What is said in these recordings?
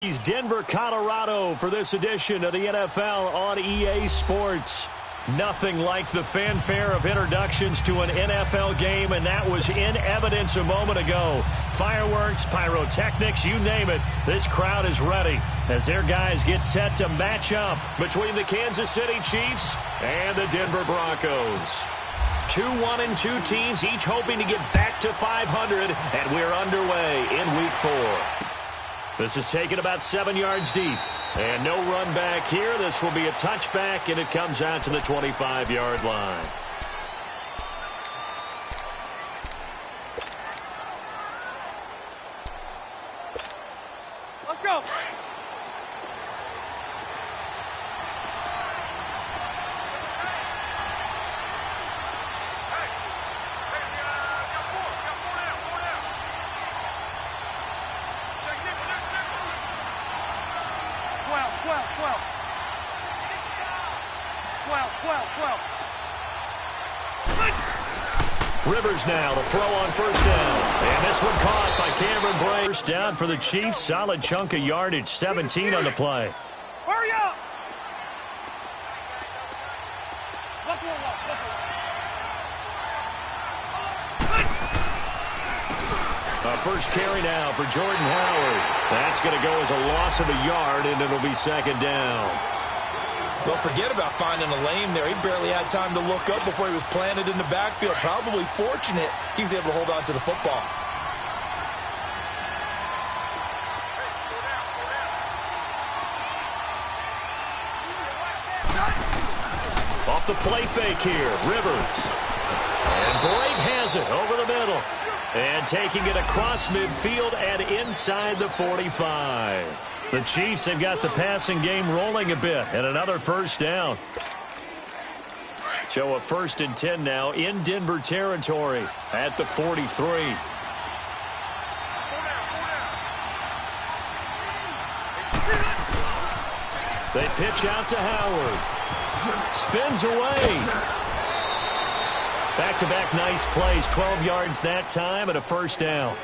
He's Denver, Colorado for this edition of the NFL on EA Sports. Nothing like the fanfare of introductions to an NFL game, and that was in evidence a moment ago. Fireworks, pyrotechnics, you name it. This crowd is ready as their guys get set to match up between the Kansas City Chiefs and the Denver Broncos. 2-1-2 teams, each hoping to get back to 500, and we're underway in Week 4. This is taken about 7 yards deep. And no run back here. This will be a touchback, and it comes out to the 25-yard line. Let's go. Rivers now to throw on first down. And this one caught by Cameron Bray. First down for the Chiefs. Solid chunk of yardage. 17 on the play. Hurry up! A first carry now for Jordan Howard. That's going to go as a loss of a yard, and it'll be second down. Well, forget about finding a lane there. He barely had time to look up before he was planted in the backfield. Probably fortunate he was able to hold on to the football. Off the play fake here, Rivers. And Blake has it over the middle. And taking it across midfield and inside the 45. The Chiefs have got the passing game rolling a bit, and another first down. So a 1st and 10 now in Denver territory at the 43. They pitch out to Howard. Spins away. Back-to-back nice plays, 12 yards that time and a first down.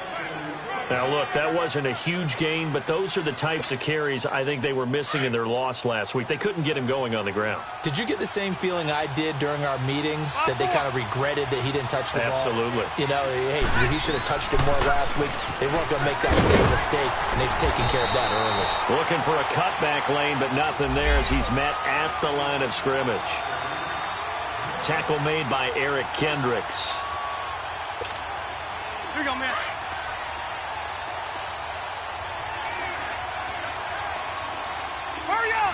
Now, look, that wasn't a huge gain, but those are the types of carries I think they were missing in their loss last week. They couldn't get him going on the ground. Did you get the same feeling I did during our meetings, that they kind of regretted that he didn't touch the ball? Absolutely. You know, hey, he should have touched it more last week. They weren't going to make that same mistake, and they've taken care of that early. Looking for a cutback lane, but nothing there as he's met at the line of scrimmage. Tackle made by Eric Kendricks. Here you go, man. Hurry up!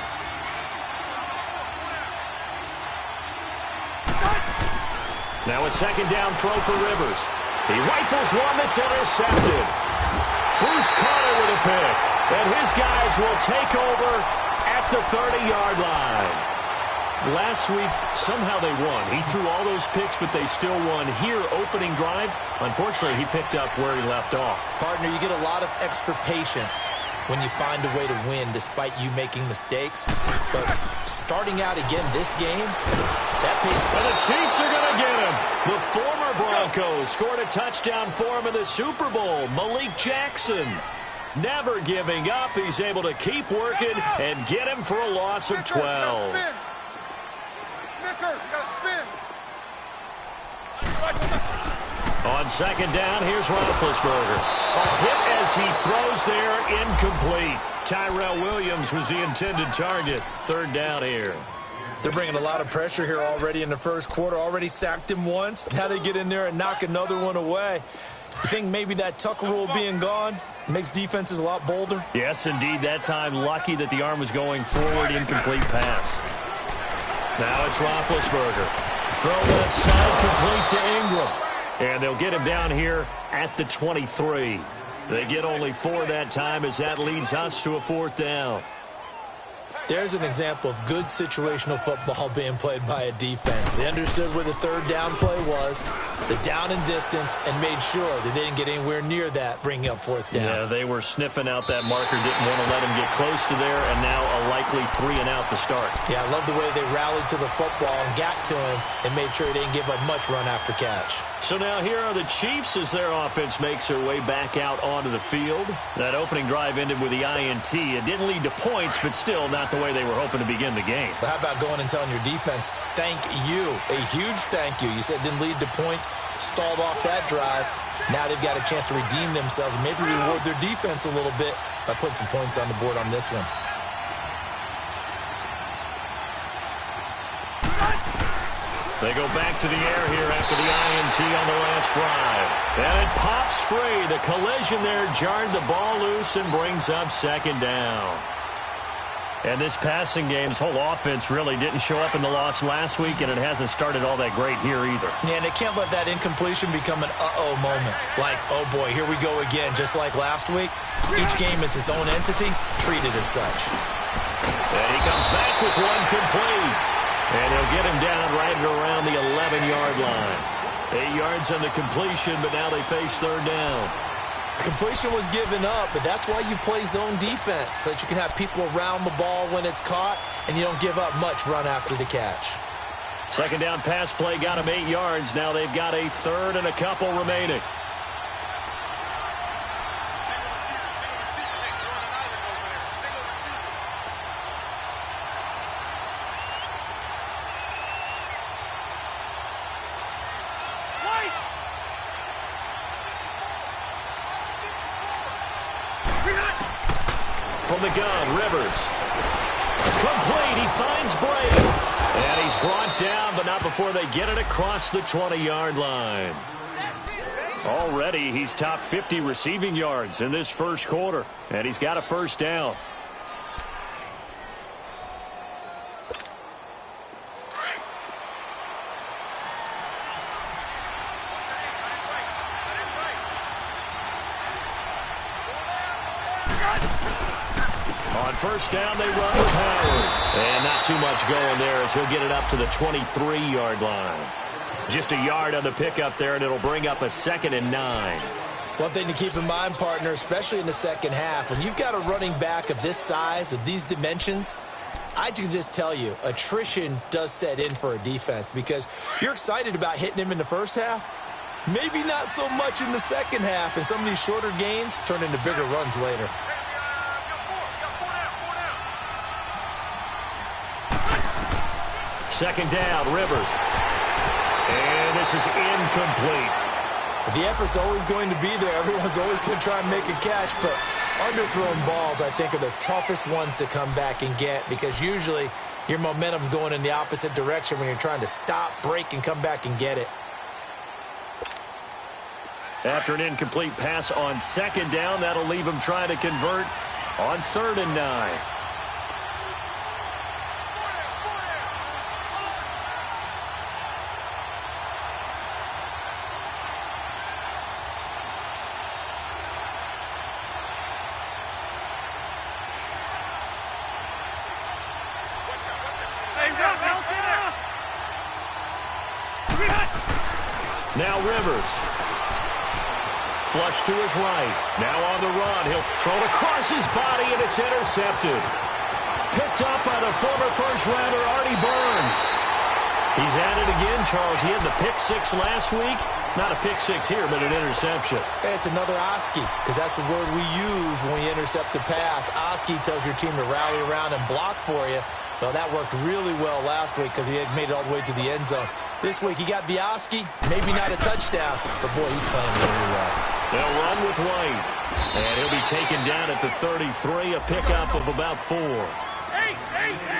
Now a second down throw for Rivers. He rifles one that's intercepted. Bruce Carter with a pick. And his guys will take over at the 30-yard line. Last week, somehow they won. He threw all those picks, but they still won. Here, opening drive, unfortunately, he picked up where he left off. Partner, you get a lot of extra patience when you find a way to win despite you making mistakes. But starting out again this game, that pace... And the Chiefs are going to get him. The former Broncos scored a touchdown for him in the Super Bowl. Malik Jackson. Never giving up. He's able to keep working and get him for a loss of 12. On second down, here's Roethlisberger. A hit as he throws there, incomplete. Tyrell Williams was the intended target. Third down here. They're bringing a lot of pressure here already in the first quarter. Already sacked him once. Now they get in there and knock another one away. You think maybe that Tucker rule being gone makes defenses a lot bolder? Yes, indeed. That time, lucky that the arm was going forward. Incomplete pass. Now it's Roethlisberger. Throw left side, complete to Ingram. And they'll get him down here at the 23. They get only 4 that time as that leads us to a 4th down. There's an example of good situational football being played by a defense. They understood where the third down play was, the down and distance, and made sure that they didn't get anywhere near that, bringing up fourth down. Yeah, they were sniffing out that marker, didn't want to let him get close to there, and now a likely 3 and out to start. Yeah, I love the way they rallied to the football and got to him and made sure he didn't give up much run after catch. So now here are the Chiefs as their offense makes their way back out onto the field. That opening drive ended with the INT. It didn't lead to points, but still not the way they were hoping to begin the game. But how about going and telling your defense, thank you, a huge thank you. You said it didn't lead to points, stalled off that drive. Now they've got a chance to redeem themselves and maybe reward their defense a little bit by putting some points on the board on this one. They go back to the air here after the INT on the last drive. And it pops free. The collision there jarred the ball loose and brings up second down. And this passing game's whole offense really didn't show up in the loss last week, and it hasn't started all that great here either. Yeah, and they can't let that incompletion become an uh-oh moment. Like, oh boy, here we go again, just like last week. Each game is its own entity, treated as such. And he comes back with one complete. And he'll get him down right around the 11-yard line. 8 yards on the completion, but now they face third down. Completion was given up, but that's why you play zone defense, so that you can have people around the ball when it's caught, and you don't give up much run after the catch. Second down pass play got him 8 yards. Now they've got a third and a couple remaining. From the gun, Rivers. Complete, he finds Brady. And he's brought down, but not before they get it across the 20-yard line. Already, he's top 50 receiving yards in this first quarter. And he's got a first down. On first down, they run with Howard. And not too much going there as he'll get it up to the 23-yard line. Just a yard on the pickup there, and it'll bring up a 2nd and 9. One thing to keep in mind, partner, especially in the second half, when you've got a running back of this size, of these dimensions, I can just tell you, attrition does set in for a defense because you're excited about hitting him in the first half. Maybe not so much in the second half, and some of these shorter gains turn into bigger runs later. Second down, Rivers. And this is incomplete. The effort's always going to be there. Everyone's always going to try and make a catch, but underthrown balls, I think, are the toughest ones to come back and get because usually your momentum's going in the opposite direction when you're trying to stop, break, and come back and get it. After an incomplete pass on second down, that'll leave him trying to convert on 3rd and 9. Now Rivers. Flush to his right. Now on the run. He'll throw it across his body, and it's intercepted. Picked up by the former first-rounder, Artie Burns. He's at it again, Charles. He had the pick six last week. Not a pick six here, but an interception. Hey, it's another Oski, because that's the word we use when you intercept a pass. Oski tells your team to rally around and block for you. Well, that worked really well last week because he had made it all the way to the end zone. This week, he got the Oski, maybe not a touchdown, but boy, he's playing really well. They'll run with White, and he'll be taken down at the 33, a pickup of about 4.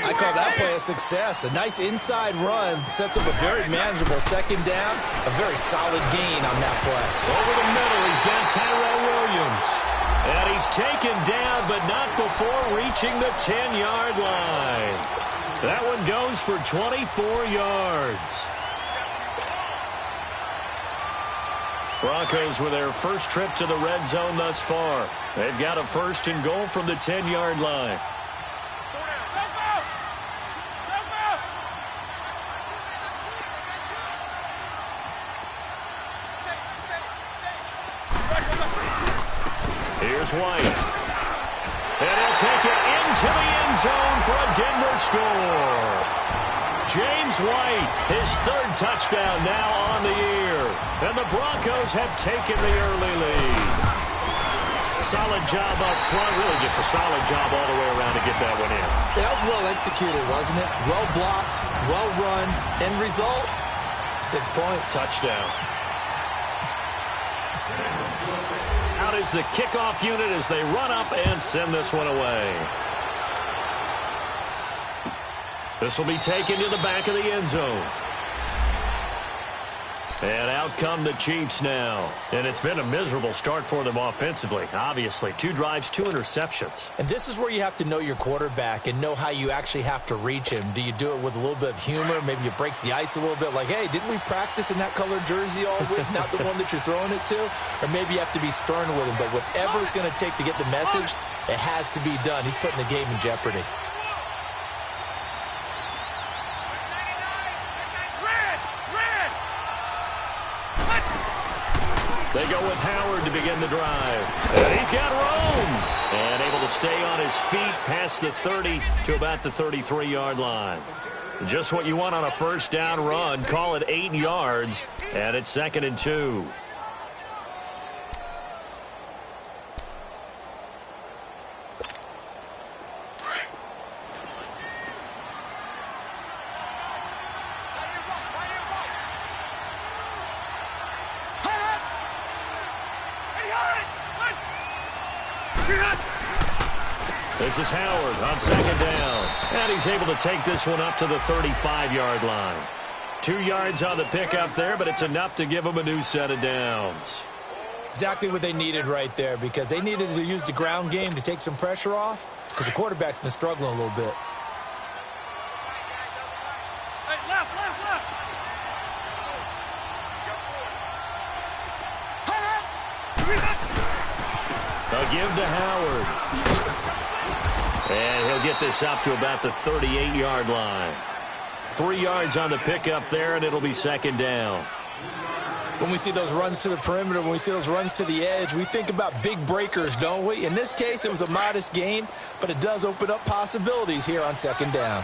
I call that play a success. A nice inside run sets up a very manageable second down, a very solid gain on that play. Over the middle, he's got Tyrell Williams. And he's taken down, but not before reaching the 10-yard line. That one goes for 24 yards. Broncos with their first trip to the red zone thus far. They've got a 1st and goal from the 10-yard line. Here's White. And he'll take it into the end zone for a Denver score. James White, his third touchdown now on the year. And the Broncos have taken the early lead. Solid job up front, really just a solid job all the way around to get that one in. That was well executed, wasn't it? Well blocked, well run. End result, 6 points. Touchdown. Out is the kickoff unit as they run up and send this one away. This will be taken to the back of the end zone. And out come the Chiefs now. And it's been a miserable start for them offensively, obviously. 2 drives, 2 interceptions. And this is where you have to know your quarterback and know how you actually have to reach him. Do you do it with a little bit of humor? Maybe you break the ice a little bit like, hey, didn't we practice in that colored jersey all week, not the one that you're throwing it to? Or maybe you have to be stern with him. But whatever it's going to take to get the message, it has to be done. He's putting the game in jeopardy. They go with Howard to begin the drive. And he's got room. And able to stay on his feet past the 30 to about the 33-yard line. Just what you want on a first down run. Call it 8 yards. And it's 2nd and 2. This is Howard on 2nd down. And he's able to take this one up to the 35-yard line. 2 yards on the pickup there, but it's enough to give them a new set of downs. Exactly what they needed right there, because they needed to use the ground game to take some pressure off, because the quarterback's been struggling a little bit. Hey, left. They'll give to Howard. And he'll get this up to about the 38-yard line. 3 yards on the pickup there, and it'll be 2nd down. When we see those runs to the perimeter, when we see those runs to the edge, we think about big breakers, don't we? In this case, it was a modest gain, but it does open up possibilities here on 2nd down.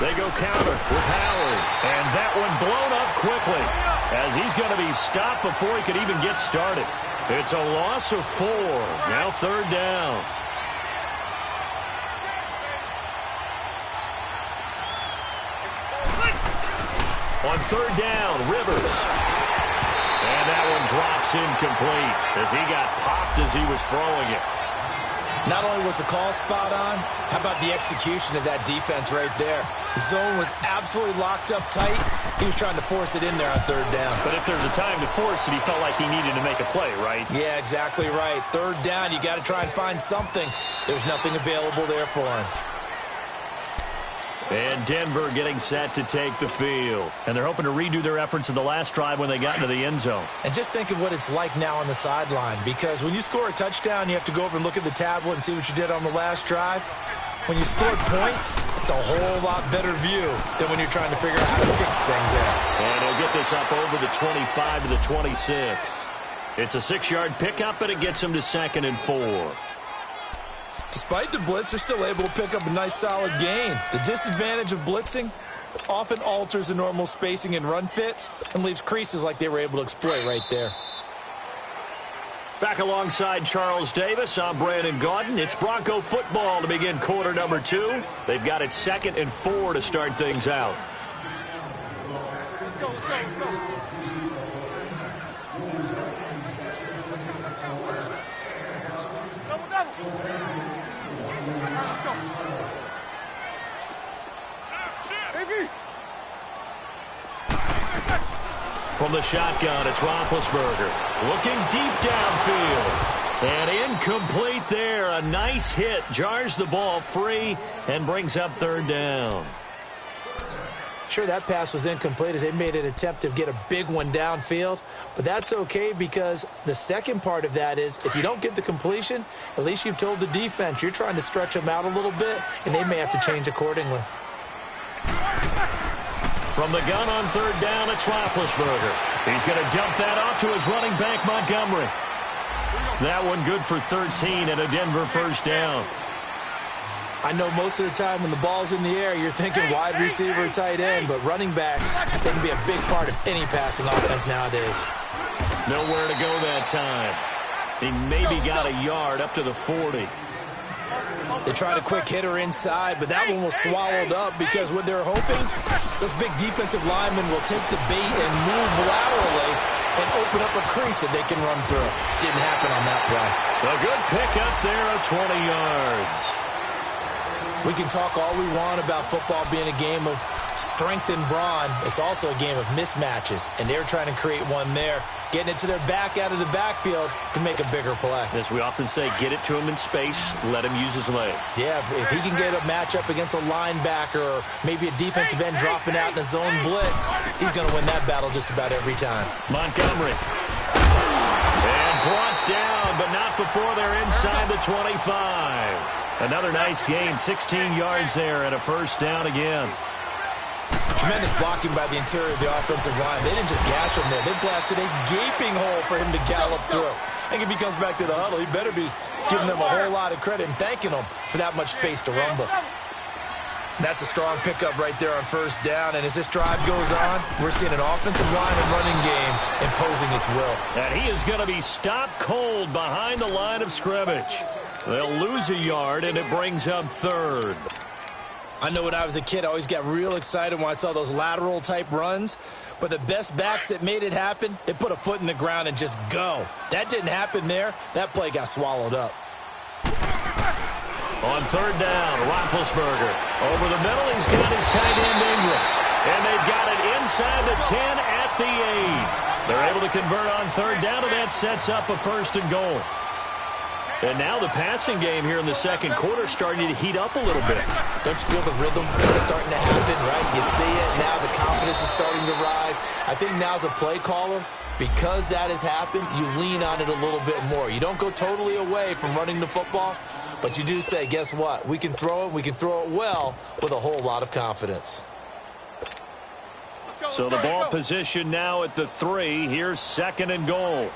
They go counter with Howard. And that one blown up quickly as he's going to be stopped before he could even get started. It's a loss of 4. Now 3rd down. On 3rd down, Rivers. And that one drops incomplete as he got popped as he was throwing it. Not only was the call spot on, how about the execution of that defense right there? The zone was absolutely locked up tight. He was trying to force it in there on 3rd down. But if there's a time to force it, he felt like he needed to make a play, right? Yeah, exactly right. 3rd down, you got to try and find something. There's nothing available there for him. And Denver getting set to take the field. And they're hoping to redo their efforts in the last drive when they got into the end zone. And just think of what it's like now on the sideline, because when you score a touchdown, you have to go over and look at the tablet and see what you did on the last drive. When you scored points, it's a whole lot better view than when you're trying to figure out how to fix things out. And he'll get this up over the 25 to the 26. It's a 6-yard pickup, but it gets him to 2nd and 4. Despite the blitz, they're still able to pick up a nice solid gain. The disadvantage of blitzing often alters the normal spacing and run fits and leaves creases like they were able to exploit right there. Back alongside Charles Davis, I'm Brandon Gaudin. It's Bronco football to begin quarter number 2. They've got it 2nd and 4 to start things out. Let's go. Double. From the shotgun, it's Roethlisberger looking deep downfield. And incomplete there. A nice hit. Jars the ball free and brings up 3rd down. Sure, that pass was incomplete as they made an attempt to get a big one downfield. But that's okay, because the second part of that is if you don't get the completion, at least you've told the defense you're trying to stretch them out a little bit, and they may have to change accordingly. From the gun on third down, it's Roethlisberger. He's going to dump that off to his running back, Montgomery. That one good for 13 and a Denver first down. I know most of the time when the ball's in the air, you're thinking wide receiver, tight end, but running backs, they can be a big part of any passing offense nowadays. Nowhere to go that time. He maybe got a yard up to the 40. They tried a quick hitter inside, but that one was swallowed up because what they're hoping, those big defensive linemen will take the bait and move laterally and open up a crease that they can run through. Didn't happen on that play. A good pickup there of 20 yards. We can talk all we want about football being a game of strength and brawn. It's also a game of mismatches, and they're trying to create one there, getting it to their back out of the backfield to make a bigger play. As we often say, get it to him in space, let him use his leg. Yeah, if he can get a matchup against a linebacker or maybe a defensive end dropping out in a zone blitz, he's going to win that battle just about every time. Montgomery. And brought down, but not before they're inside the 25. Another nice gain, 16 yards there and a first down again. Tremendous blocking by the interior of the offensive line. They didn't just gash him there. They blasted a gaping hole for him to gallop through. I think if he comes back to the huddle, he better be giving them a whole lot of credit and thanking them for that much space to rumble. That's a strong pickup right there on first down. And as this drive goes on, we're seeing an offensive line and running game imposing its will. And he is going to be stopped cold behind the line of scrimmage. They'll lose a yard, and it brings up third. I know when I was a kid, I always got real excited when I saw those lateral-type runs. But the best backs that made it happen, they put a foot in the ground and just go. That didn't happen there. That play got swallowed up. On third down, Roethlisberger. Over the middle, he's got his tight end Ingram. And they've got it inside the 10 at the 8. They're able to convert on third down, and that sets up a first and goal. And now the passing game here in the second quarter starting to heat up a little bit. Don't you feel the rhythm starting to happen, right? You see it now. The confidence is starting to rise. I think now as a play caller, because that has happened, you lean on it a little bit more. You don't go totally away from running the football, but you do say, guess what? We can throw it. We can throw it well with a whole lot of confidence. So the ball position now at the 3. Here's second and goal.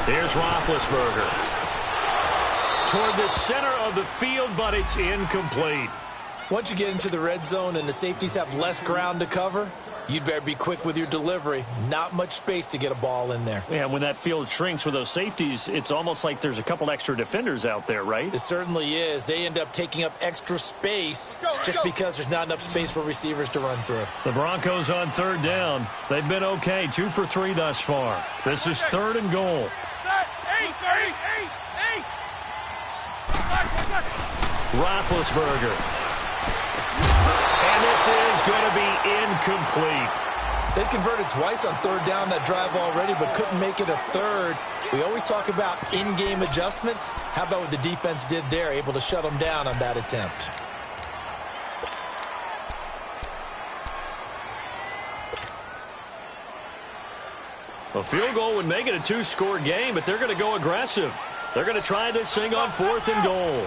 Here's Roethlisberger. Toward the center of the field, but it's incomplete. Once you get into the red zone and the safeties have less ground to cover, you'd better be quick with your delivery. Not much space to get a ball in there. Yeah, when that field shrinks with those safeties, it's almost like there's a couple extra defenders out there, right? It certainly is. They end up taking up extra space just because there's not enough space for receivers to run through. The Broncos on third down. They've been okay, 2 for 3 thus far. This is third and goal. Roethlisberger. And this is going to be incomplete. They converted twice on third down that drive already, but couldn't make it a third. We always talk about in-game adjustments. How about what the defense did there, able to shut them down on that attempt? A field goal would make it a 2-score game, but they're going to go aggressive. They're going to try this thing on 4th and goal.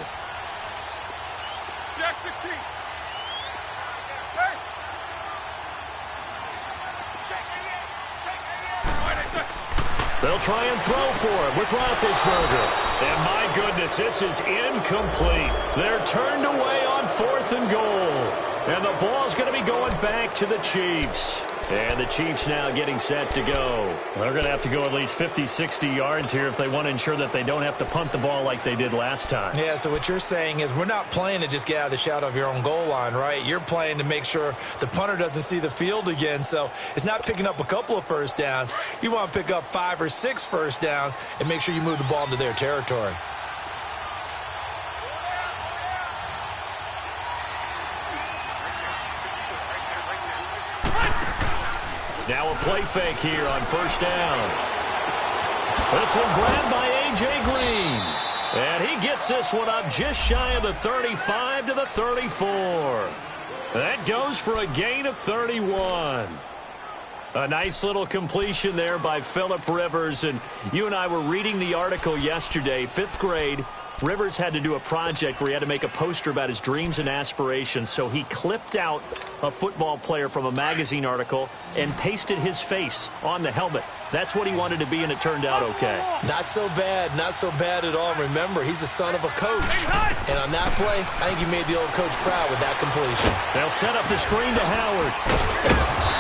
Jack 16. They'll try and throw for it with Roethlisberger. And my goodness, this is incomplete. They're turned away on 4th and goal. And the ball's going to be going back to the Chiefs. And the Chiefs now getting set to go. They're going to have to go at least 50, 60 yards here if they want to ensure that they don't have to punt the ball like they did last time. Yeah, so what you're saying is we're not playing to just get out of the shadow of your own goal line, right? You're playing to make sure the punter doesn't see the field again. So it's not picking up a couple of first downs. You want to pick up 5 or 6 first downs and make sure you move the ball into their territory. Now a play fake here on first down. This one grabbed by A.J. Green. And he gets this one up just shy of the 35 to the 34. That goes for a gain of 31. A nice little completion there by Phillip Rivers. And you and I were reading the article yesterday, 5th grade. Rivers had to do a project where he had to make a poster about his dreams and aspirations. So he clipped out a football player from a magazine article and pasted his face on the helmet. That's what he wanted to be, and it turned out okay. Not so bad. Not so bad at all. Remember, he's the son of a coach. And on that play, I think he made the old coach proud with that completion. They'll set up the screen to Howard.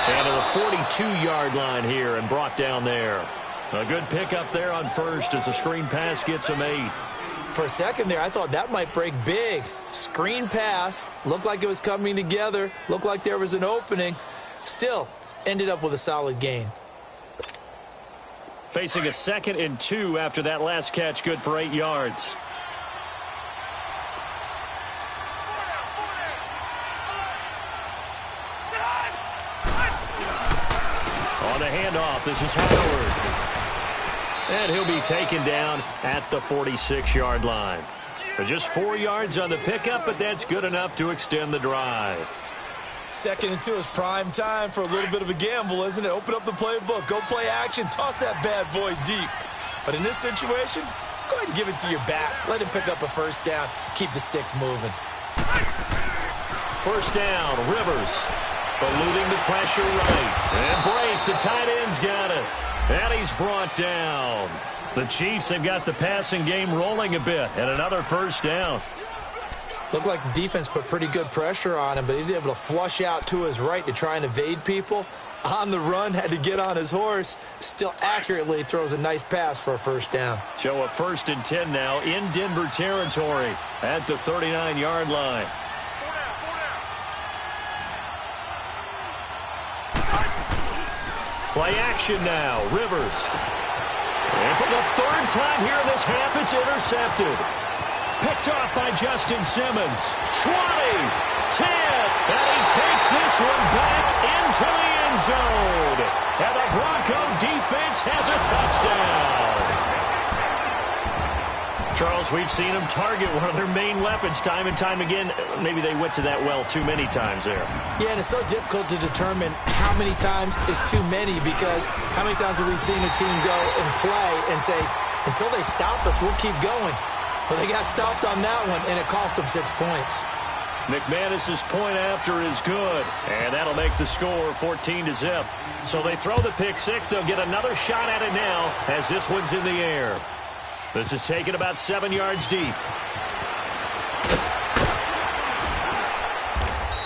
And to the 42-yard line here and brought down there. A good pickup there on first as the screen pass gets him 8. For a second there, I thought that might break big. Screen pass. Looked like it was coming together. Looked like there was an opening. Still, ended up with a solid gain. Facing a 2nd and 2 after that last catch, good for 8 yards. On the handoff, this is Howard. And he'll be taken down at the 46-yard line. Just 4 yards on the pickup, but that's good enough to extend the drive. 2nd and 2 is prime time for a little bit of a gamble, isn't it? Open up the playbook, go play action, toss that bad boy deep. But in this situation, go ahead and give it to your back. Let him pick up a first down. Keep the sticks moving. First down, Rivers. Eluding the pressure right. And break, the tight end's got it. And he's brought down. The Chiefs have got the passing game rolling a bit. And another first down. Looked like the defense put pretty good pressure on him, but he's able to flush out to his right to try and evade people. On the run, had to get on his horse. Still accurately throws a nice pass for a first down. So a 1st and 10 now in Denver territory at the 39-yard line. Play action now, Rivers. And for the 3rd time here in this half, it's intercepted. Picked off by Justin Simmons. 20, 10, and he takes this one back into the end zone. And the Bronco defense has a touchdown. Charles, we've seen them target one of their main weapons time and time again. Maybe they went to that well too many times there. Yeah, and it's so difficult to determine how many times is too many, because how many times have we seen a team go and play and say, until they stop us, we'll keep going. Well, they got stopped on that one, and it cost them 6 points. McManus's point after is good, and that'll make the score 14-0. So they throw the pick six. They'll get another shot at it now as this one's in the air. This is taken about 7 yards deep.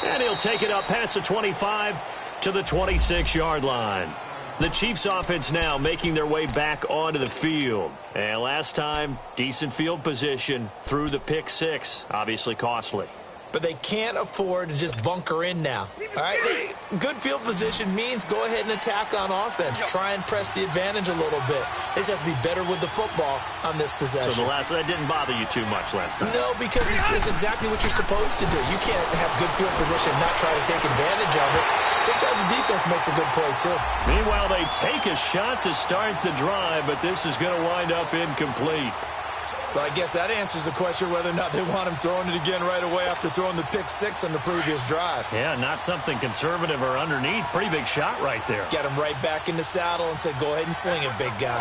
And he'll take it up past the 25 to the 26-yard line. The Chiefs offense now making their way back onto the field. And last time, decent field position through the pick six. Obviously costly. But they can't afford to just bunker in now. All right, good field position means go ahead and attack on offense. Try and press the advantage a little bit. They just have to be better with the football on this possession. So that didn't bother you too much last time? No, because it's exactly what you're supposed to do. You can't have good field position and not try to take advantage of it. Sometimes the defense makes a good play, too. Meanwhile, they take a shot to start the drive, but this is going to wind up incomplete. But I guess that answers the question whether or not they want him throwing it again right away after throwing the pick six on the previous drive. Yeah, not something conservative or underneath. Pretty big shot right there. Get him right back in the saddle and say, go ahead and sling it, big guy.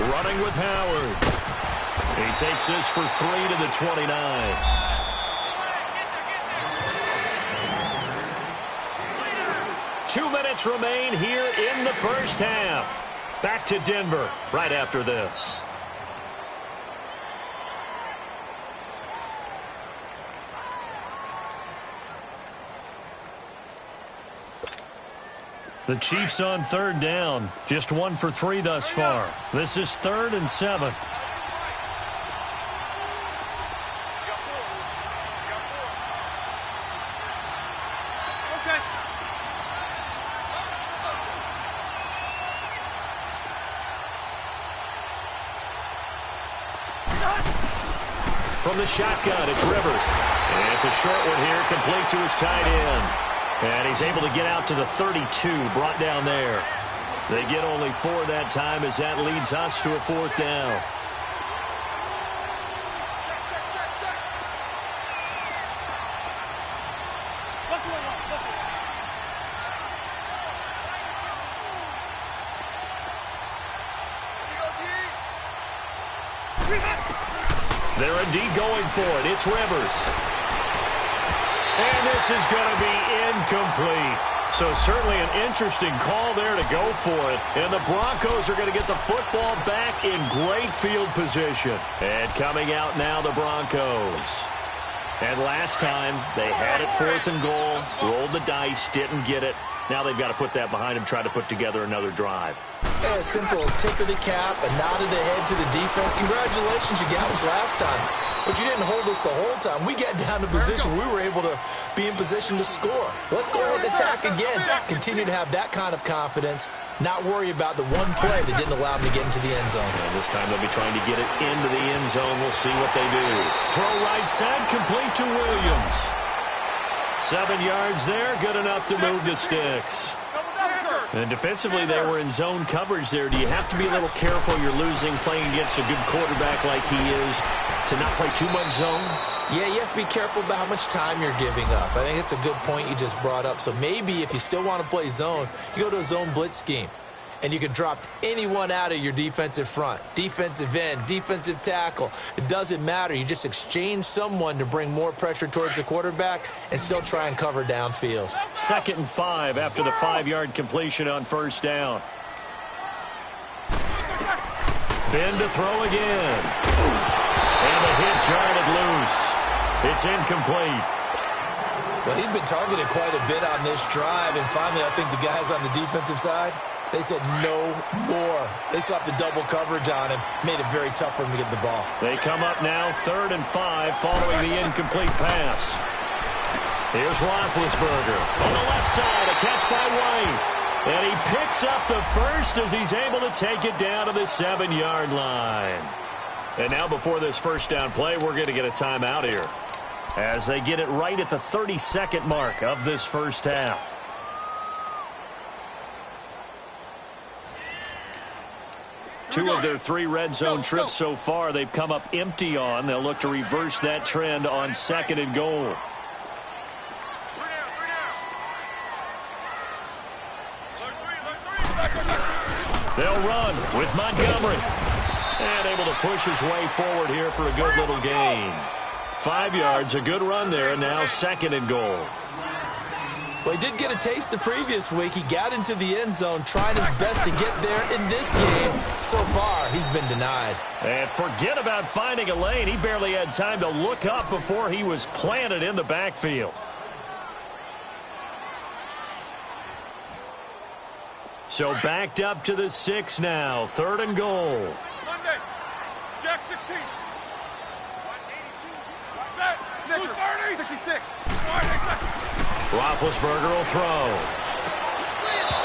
Running with Howard. He takes this for 3 to the 29. Two minutes remain here in the first half. Back to Denver right after this. The Chiefs on third down. Just 1 for 3 thus far. This is 3rd and 7. From the shotgun, it's Rivers. And it's a short one here, complete to his tight end. And he's able to get out to the 32, brought down there. They get only 4 that time as that leads us to a 4th down. They're indeed going for it. It's Rivers. And this is going to be incomplete. So certainly an interesting call there to go for it. And the Broncos are going to get the football back in great field position. And coming out now, the Broncos. And last time, they had it 4th and goal, rolled the dice, didn't get it. Now they've got to put that behind them, try to put together another drive. Yeah, a simple tip of the cap, a nod of the head to the defense. Congratulations, you got us last time. But you didn't hold us the whole time. We got down to position. We were able to be in position to score. Let's go ahead and attack again. Continue to have that kind of confidence, not worry about the one play that didn't allow them to get into the end zone. And this time they'll be trying to get it into the end zone. We'll see what they do. Throw right side, complete to Williams. 7 yards there, good enough to move the sticks. And defensively, they were in zone coverage there. Do you have to be a little careful? You're losing playing against a good quarterback like he is to not play too much zone? Yeah, you have to be careful about how much time you're giving up. I think it's a good point you just brought up. So maybe if you still want to play zone, you go to a zone blitz scheme. And you can drop anyone out of your defensive front, defensive end, defensive tackle. It doesn't matter. You just exchange someone to bring more pressure towards the quarterback and still try and cover downfield. 2nd and 5 after the 5-yard completion on 1st down. Ben to throw again. And the hit jarred loose. It's incomplete. Well, he'd been targeted quite a bit on this drive, and finally I think the guys on the defensive side, they said no more. They slapped the double coverage on him, made it very tough for him to get the ball. They come up now 3rd and 5 following the incomplete pass. Here's Roethlisberger on the left side, a catch by White. And he picks up the first as he's able to take it down to the 7-yard line. And now before this first down play, we're going to get a timeout here as they get it right at the 32nd mark of this first half. Two of their 3 red zone trips so far, they've come up empty on. They'll look to reverse that trend on 2nd and goal. They'll run with Montgomery. And able to push his way forward here for a good little gain. 5 yards, a good run there, now 2nd and goal. Well, he did get a taste the previous week. He got into the end zone, trying his best to get there in this game. So far, he's been denied. And forget about finding a lane. He barely had time to look up before he was planted in the backfield. So backed up to the 6 now, 3rd and goal. Monday, Jack 16. 182. 66. Roethlisberger will throw.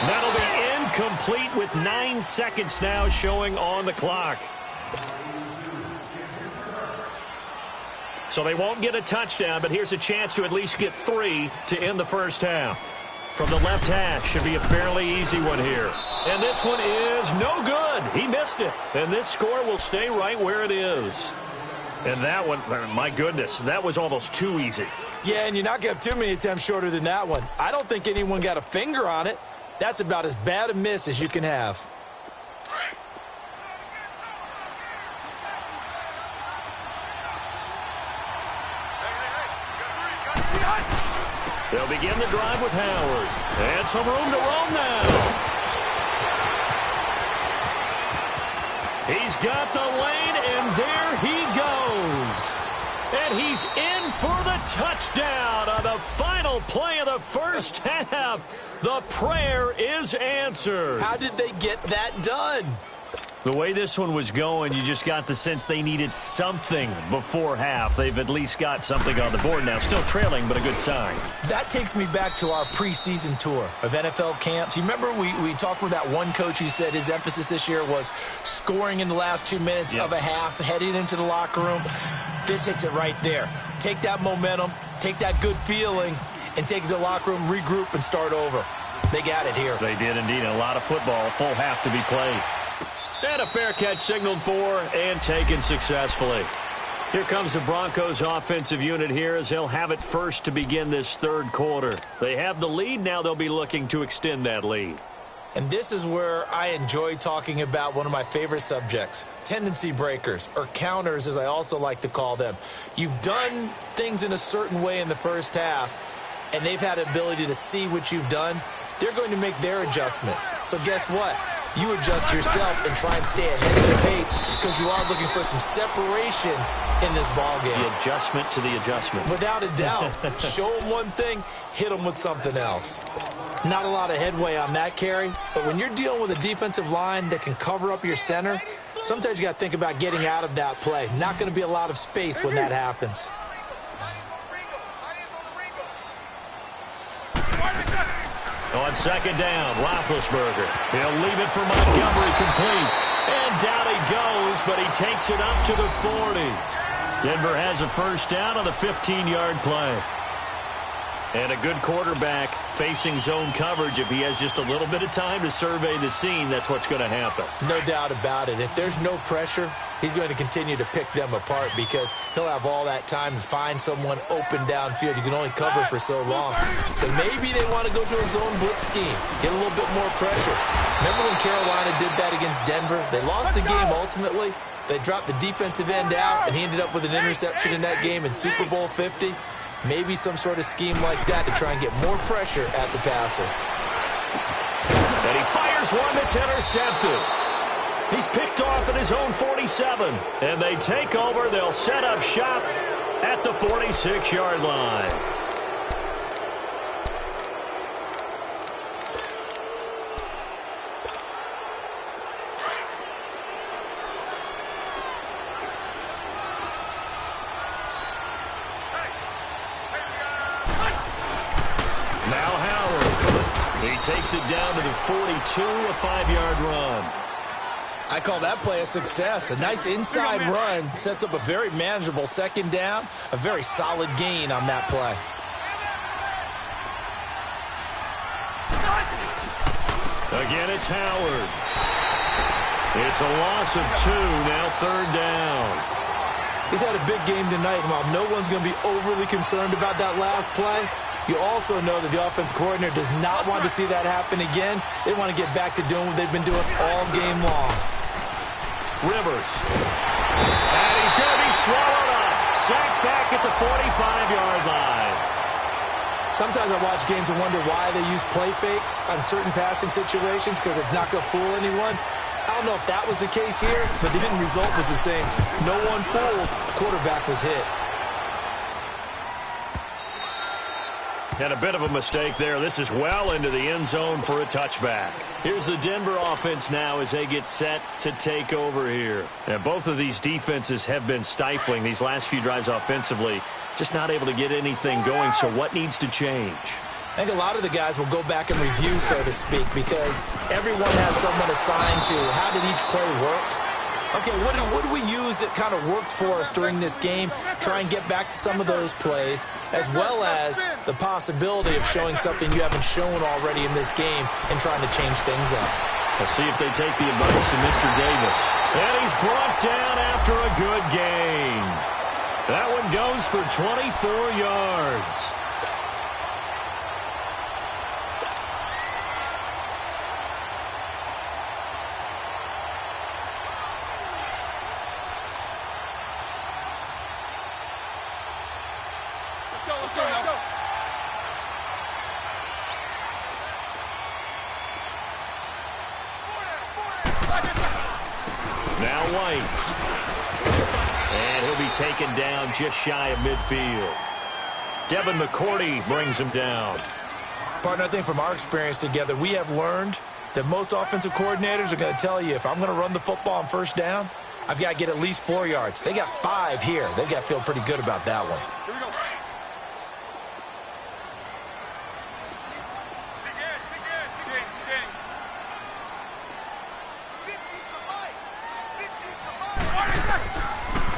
That'll be incomplete with 9 seconds now showing on the clock. So they won't get a touchdown, but here's a chance to at least get 3 to end the first half. From the left hash, should be a fairly easy one here. And this one is no good. He missed it. And this score will stay right where it is. And that one, my goodness, that was almost too easy. Yeah, and you're not going to have too many attempts shorter than that one. I don't think anyone got a finger on it. That's about as bad a miss as you can have. They'll begin the drive with Howard. And some room to roam now. He's got the lane, and there he goes. And he's in for the touchdown on the final play of the first half. The prayer is answered. How did they get that done? The way this one was going, you just got the sense they needed something before half. They've at least got something on the board now. Still trailing, but a good sign. That takes me back to our preseason tour of NFL camps. You remember we talked with that one coach who said his emphasis this year was scoring in the last 2 minutes of a half, heading into the locker room. This hits it right there. Take that momentum, take that good feeling, and take it to the locker room, regroup, and start over. They got it here. They did indeed. A lot of football, a full half to be played. And a fair catch signaled for and taken successfully. Here comes the Broncos offensive unit here as they'll have it first to begin this third quarter. They have the lead. Now they'll be looking to extend that lead. And this is where I enjoy talking about one of my favorite subjects, tendency breakers, or counters as I also like to call them. You've done things in a certain way in the first half, and they've had the ability to see what you've done. They're going to make their adjustments. So guess what? You adjust yourself and try and stay ahead of the pace because you are looking for some separation in this ballgame. The adjustment to the adjustment. Without a doubt. Show them one thing, hit them with something else. Not a lot of headway on that carry, but when you're dealing with a defensive line that can cover up your center, sometimes you got to think about getting out of that play. Not going to be a lot of space when that happens. On second down, Roethlisberger. He'll leave it for Montgomery complete. And down he goes, but he takes it up to the 40. Denver has a first down on the 15-yard play. And a good quarterback facing zone coverage. If he has just a little bit of time to survey the scene, that's what's going to happen. No doubt about it. If there's no pressure, he's going to continue to pick them apart because he'll have all that time to find someone open downfield. You can only cover for so long. So maybe they want to go to a zone blitz scheme, get a little bit more pressure. Remember when Carolina did that against Denver? They lost the game ultimately. They dropped the defensive end out, and he ended up with an interception in that game in Super Bowl 50. Maybe some sort of scheme like that to try and get more pressure at the passer. And he fires one that's intercepted. He's picked off at his own 47. And they take over. They'll set up shop at the 46-yard line. Takes it down to the 42, a 5-yard run. I call that play a success. A nice inside run sets up a very manageable second down, a very solid gain on that play. Again, it's Howard. It's a loss of 2, now third down. He's had a big game tonight, and while no one's going to be overly concerned about that last play, you also know that the offense coordinator does not want to see that happen again. They want to get back to doing what they've been doing all game long. Rivers. And he's going to be swallowed up. Sacked back at the 45-yard line. Sometimes I watch games and wonder why they use play fakes on certain passing situations because it's not going to fool anyone. I don't know if that was the case here, but the end result was the same. No one fooled. The quarterback was hit. And a bit of a mistake there. This is well into the end zone for a touchback. Here's the Denver offense now as they get set to take over here. And both of these defenses have been stifling these last few drives offensively. Just not able to get anything going. So what needs to change? I think a lot of the guys will go back and review, so to speak, because everyone has someone assigned to how did each play work. Okay, what do we use that kind of worked for us during this game? Try and get back to some of those plays, as well as the possibility of showing something you haven't shown already in this game and trying to change things up. Let's see if they take the advice of Mr. Davis. And he's brought down after a good gain. That one goes for 24 yards. Now White. And he'll be taken down just shy of midfield. Devin McCourty brings him down. Partner, I think from our experience together, we have learned that most offensive coordinators are going to tell you, if I'm going to run the football on first down, I've got to get at least 4 yards. They got 5 here. They've got to feel pretty good about that one. Here we go.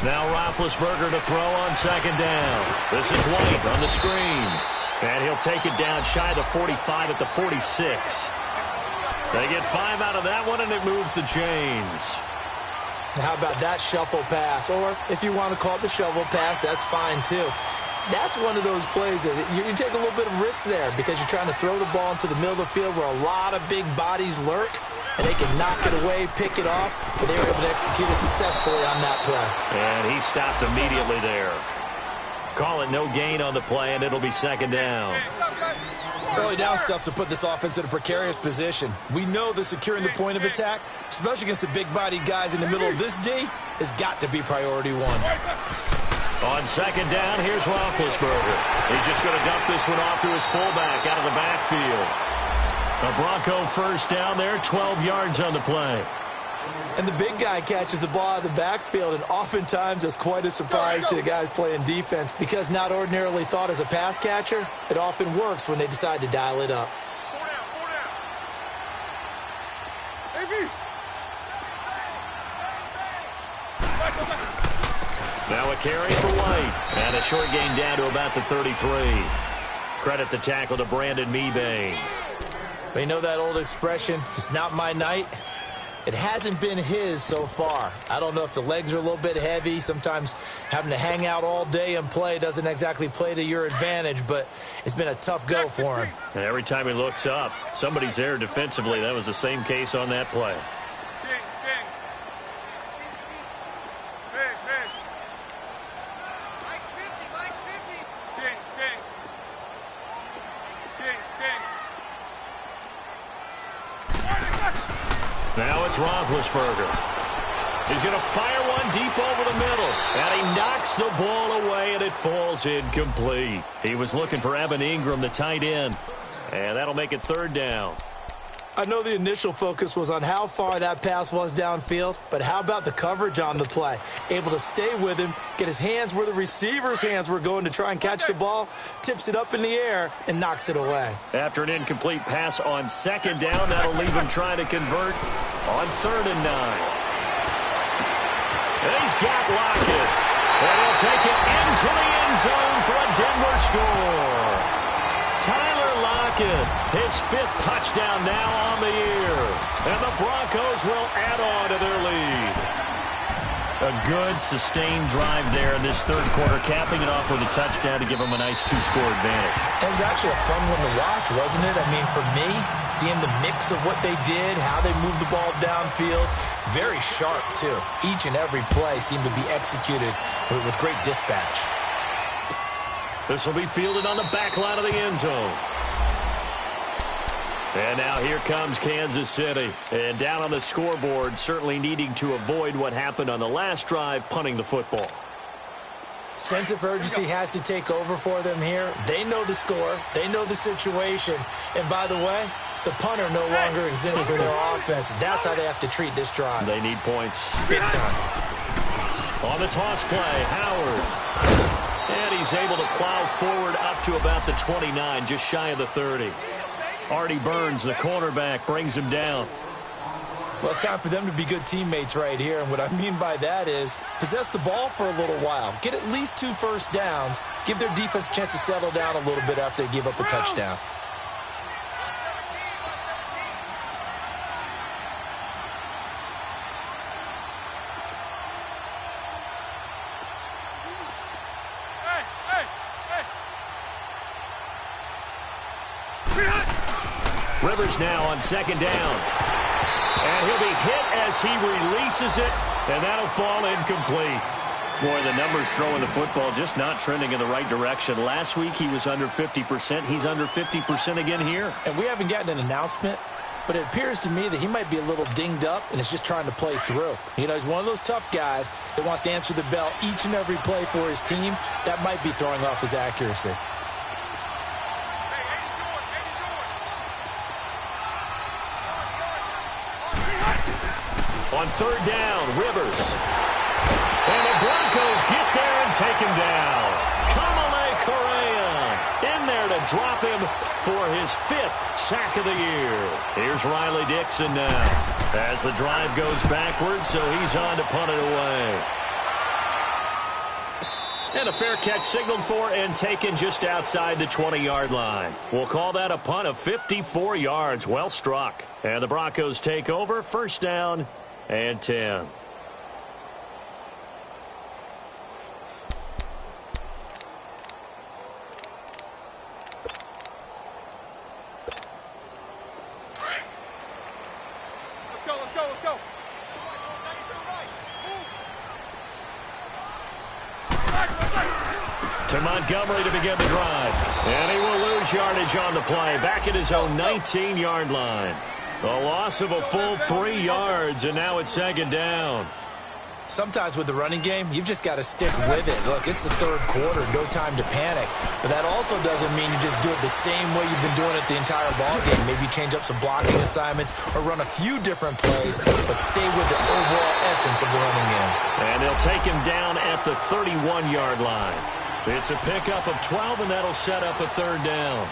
Now Roethlisberger to throw on second down. This is White on the screen. And he'll take it down shy of the 45 at the 46. They get 5 out of that one, and it moves the chains. How about that shuffle pass? Or if you want to call it the shovel pass, that's fine too. That's one of those plays that you take a little bit of risk there because you're trying to throw the ball into the middle of the field where a lot of big bodies lurk, and they can knock it away, pick it off, but they were able to execute it successfully on that play. And he stopped immediately there. Call it no gain on the play, and it'll be second down. Early down stuff to put this offense in a precarious position. We know that securing the point of attack, especially against the big-bodied guys in the middle of this D, has got to be priority one. On second down, here's Roethlisberger. He's just going to dump this one off to his fullback out of the backfield. A Bronco first down there, 12 yards on the play. And the big guy catches the ball out of the backfield, and oftentimes that's quite a surprise to the guys playing defense because not ordinarily thought as a pass catcher, it often works when they decide to dial it up. Now a carry for White, and a short gain down to about the 33. Credit the tackle to Brandon Mebane. We know that old expression, it's not my night. It hasn't been his so far. I don't know if the legs are a little bit heavy. Sometimes having to hang out all day and play doesn't exactly play to your advantage, but it's been a tough go for him. And every time he looks up, somebody's there defensively. That was the same case on that play. Now it's Roethlisberger. He's going to fire one deep over the middle. And he knocks the ball away, and it falls incomplete. He was looking for Evan Ingram, the tight end. And that'll make it third down. I know the initial focus was on how far that pass was downfield, but how about the coverage on the play? Able to stay with him, get his hands where the receiver's hands were going to try and catch the ball, tips it up in the air, and knocks it away. After an incomplete pass on second down, that'll leave him trying to convert on 3rd and 9. And he's got Lockett. And he'll take it into the end zone for a Denver score. Tyler Lockett, his 5th touchdown now on the year. And the Broncos will add on to their lead. A good, sustained drive there in this third quarter, capping it off with a touchdown to give them a nice 2-score advantage. It was actually a fun one to watch, wasn't it? I mean, for me, seeing the mix of what they did, how they moved the ball downfield, very sharp, too. Each and every play seemed to be executed with great dispatch. This will be fielded on the back line of the end zone. And now here comes Kansas City. And down on the scoreboard, certainly needing to avoid what happened on the last drive, punting the football. Sense of urgency has to take over for them here. They know the score. They know the situation. And by the way, the punter no longer exists for their offense. That's how they have to treat this drive. They need points. Big time. On the toss play, Howard. And he's able to plow forward up to about the 29, just shy of the 30. Artie Burns, the cornerback, brings him down. Well, it's time for them to be good teammates right here. And what I mean by that is possess the ball for a little while. Get at least 2 first downs. Give their defense a chance to settle down a little bit after they give up a touchdown. Rivers now on second down. And he'll be hit as he releases it, and that'll fall incomplete. Boy, the numbers throwing the football just not trending in the right direction. Last week he was under 50%. He's under 50% again here. And we haven't gotten an announcement, but it appears to me that he might be a little dinged up and is just trying to play through. You know, he's one of those tough guys that wants to answer the bell each and every play for his team. That might be throwing off his accuracy. On third down, Rivers. And the Broncos get there and take him down. Kamale Correa in there to drop him for his 5th sack of the year. Here's Riley Dixon now as the drive goes backwards, so he's on to punt it away. And a fair catch signaled for and taken just outside the 20-yard line. We'll call that a punt of 54 yards. Well struck. And the Broncos take over, first down and 10. To Montgomery to begin the drive. And he will lose yardage on the play. Back at his own 19-yard line. A loss of a full 3 yards, and now it's second down. Sometimes with the running game, you've just got to stick with it. Look, it's the third quarter, no time to panic. But that also doesn't mean you just do it the same way you've been doing it the entire ball game. Maybe change up some blocking assignments or run a few different plays, but stay with the overall essence of the running game. And they'll take him down at the 31-yard line. It's a pickup of 12, and that'll set up a third down.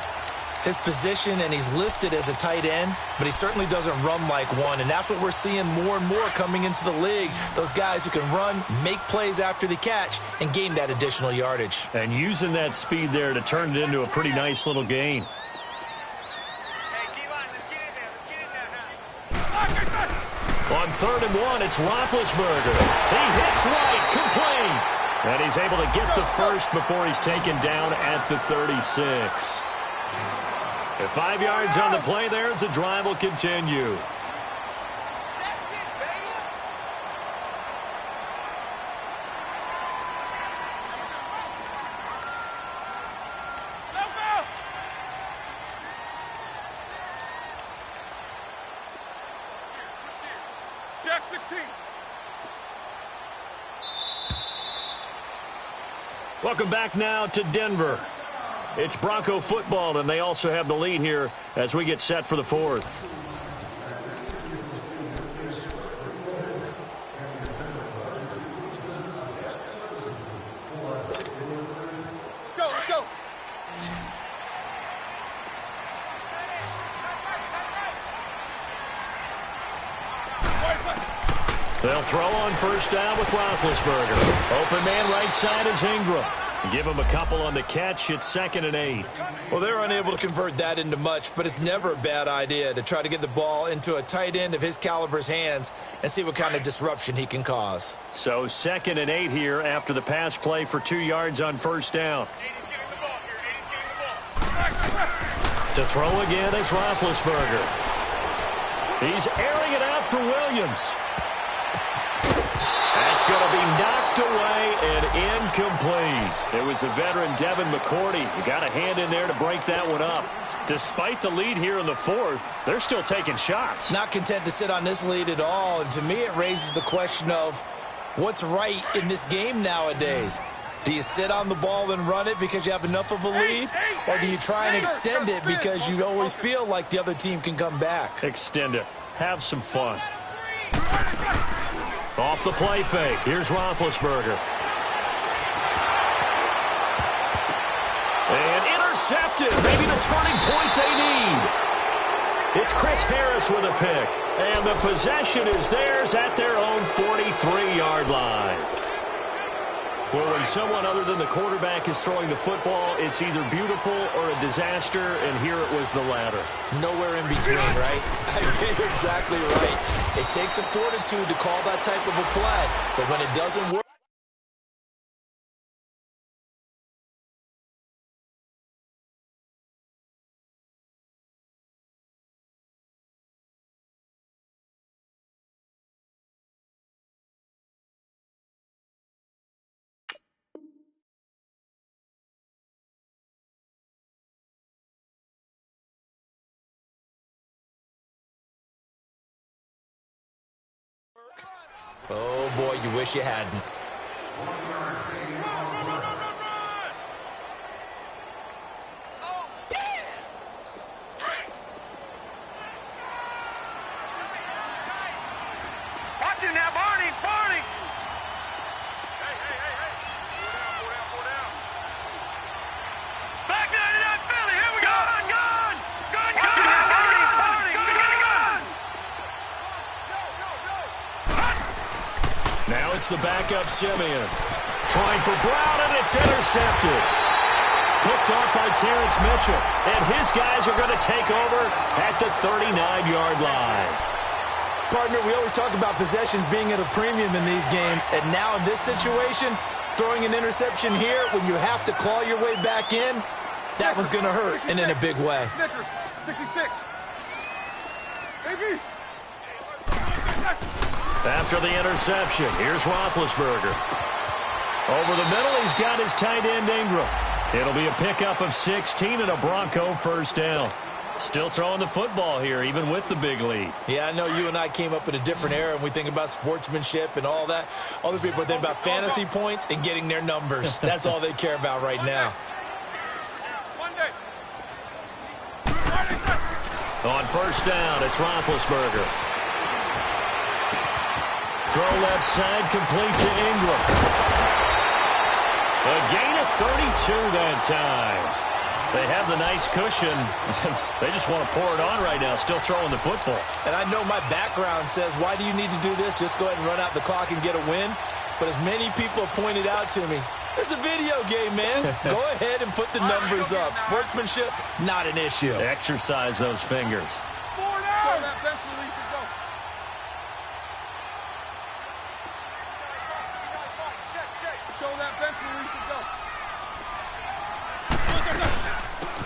His position, and he's listed as a tight end, but he certainly doesn't run like one, and that's what we're seeing more and more coming into the league. Those guys who can run, make plays after the catch, and gain that additional yardage. And using that speed there to turn it into a pretty nice little gain. On 3rd and 1, it's Roethlisberger. He hits right, complete. And he's able to get the first before he's taken down at the 36. 5 yards on the play there as the drive will continue. Jack 16. Welcome back now to Denver. It's Bronco football, and they also have the lead here as we get set for the fourth. Let's go, let's go. They'll throw on first down with Roethlisberger. Open man right side is Ingram. Give him a couple on the catch. It's 2nd and 8. Well, they're unable to convert that into much, but it's never a bad idea to try to get the ball into a tight end of his caliber's hands and see what kind of disruption he can cause. So 2nd and 8 here after the pass play for 2 yards on first down. To throw again is Roethlisberger. He's airing it out for Williams. That's going to be knocked away and incomplete. It was the veteran Devin McCourty. You got a hand in there to break that one up. Despite the lead here in the fourth, they're still taking shots. Not content to sit on this lead at all. And to me, it raises the question of what's right in this game nowadays. Do you sit on the ball and run it because you have enough of a lead? Or do you try and extend it because you always feel like the other team can come back? Extend it. Have some fun. Off the play fake. Here's Roethlisberger. And intercepted. Maybe the turning point they need. It's Chris Harris with a pick. And the possession is theirs at their own 43-yard line. Well, when someone other than the quarterback is throwing the football, it's either beautiful or a disaster, and here it was the latter. Nowhere in between, right? I think you're exactly right. It takes some fortitude to call that type of a play, but when it doesn't work, oh boy, you wish you hadn't. Watch it now, Barney, Barney. Hey. Four down. Back to that Philly, here we go. Gun. Watch it now, Barney. Gun. Now it's the backup Simeon. Trying for Brown, and it's intercepted. Picked off by Terrence Mitchell. And his guys are going to take over at the 39-yard line. Partner, we always talk about possessions being at a premium in these games, and now in this situation, throwing an interception here when you have to claw your way back in, that one's going to hurt, and in a big way. 66. Baby. After the interception, here's Roethlisberger. Over the middle, he's got his tight end, Ingram. It'll be a pickup of 16 and a Bronco first down. Still throwing the football here, even with the big lead. Yeah, I know you and I came up in a different era, and we think about sportsmanship and all that. Other people think about fantasy points and getting their numbers. That's all they care about right now. On first down, it's Roethlisberger. Throw left side, complete to Ingram. A gain of 32 that time. They have the nice cushion. They just want to pour it on right now, still throwing the football. And I know my background says, why do you need to do this? Just go ahead and run out the clock and get a win. But as many people have pointed out to me, it's a video game, man. Go ahead and put the numbers up. Sportsmanship, not an issue. Exercise those fingers. Show that bench release and go. Show that bench release and go.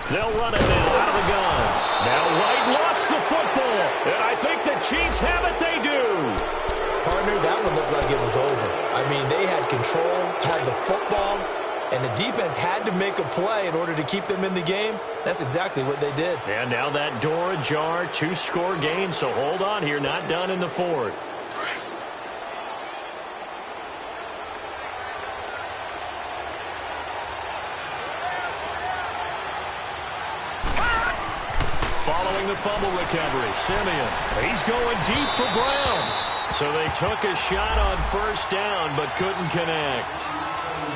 They'll run it now out of the gun. Now White lost the football. And I think the Chiefs have it. They do. Partner, that one looked like it was over. I mean, they had control, had the football, and the defense had to make a play in order to keep them in the game. That's exactly what they did. And now that door ajar, 2-score game, so hold on here, not done in the fourth. Following the fumble recovery, Simeon. He's going deep for Brown. So they took a shot on first down, but couldn't connect.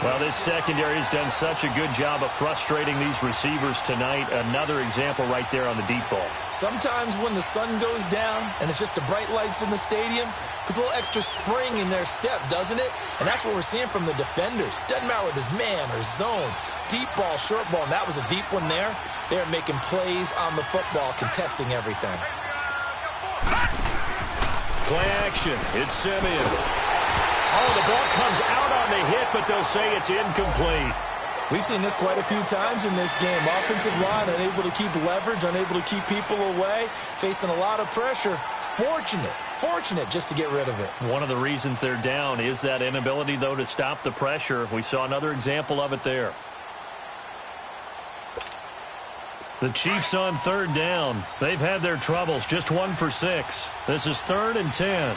Well, this secondary has done such a good job of frustrating these receivers tonight. Another example right there on the deep ball. Sometimes when the sun goes down and it's just the bright lights in the stadium, puts a little extra spring in their step, doesn't it? And that's what we're seeing from the defenders. Doesn't matter whether it's man or zone, deep ball, short ball, and that was a deep one there. They're making plays on the football, contesting everything. Play action. It's Simeon. Oh, the ball comes out on the hit, but they'll say it's incomplete. We've seen this quite a few times in this game. Offensive line unable to keep leverage, unable to keep people away, facing a lot of pressure. Fortunate just to get rid of it. One of the reasons they're down is that inability, though, to stop the pressure. We saw another example of it there. The Chiefs on third down. They've had their troubles, just 1 for 6. This is 3rd and 10.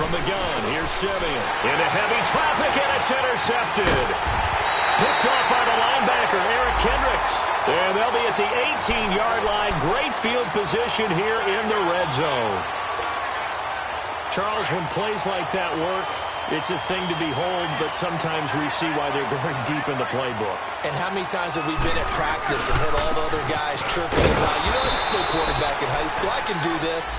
From the gun, here's Simeon. Into heavy traffic, and it's intercepted. Picked off by the linebacker, Eric Kendricks. And they'll be at the 18-yard line. Great field position here in the red zone. Charles, when plays like that work, it's a thing to behold, but sometimes we see why they're going deep in the playbook. And how many times have we been at practice and heard all the other guys chirping about, you know, I used to play quarterback in high school, I can do this,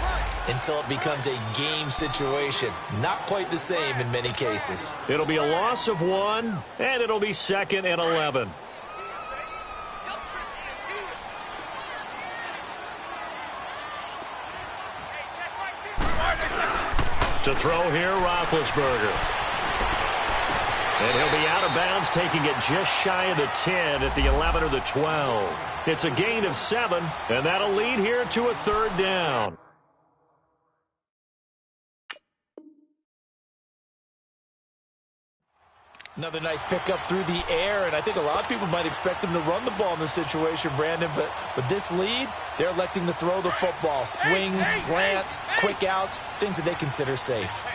until it becomes a game situation. Not quite the same in many cases. It'll be a loss of 1, and it'll be 2nd and 11. To throw here, Roethlisberger. And he'll be out of bounds, taking it just shy of the 10 at the 11 or the 12. It's a gain of 7, and that'll lead here to a 3rd down. Another nice pickup through the air, and I think a lot of people might expect them to run the ball in this situation, Brandon, but with this lead, they're electing to throw the football. Swings, slants, quick outs, things that they consider safe.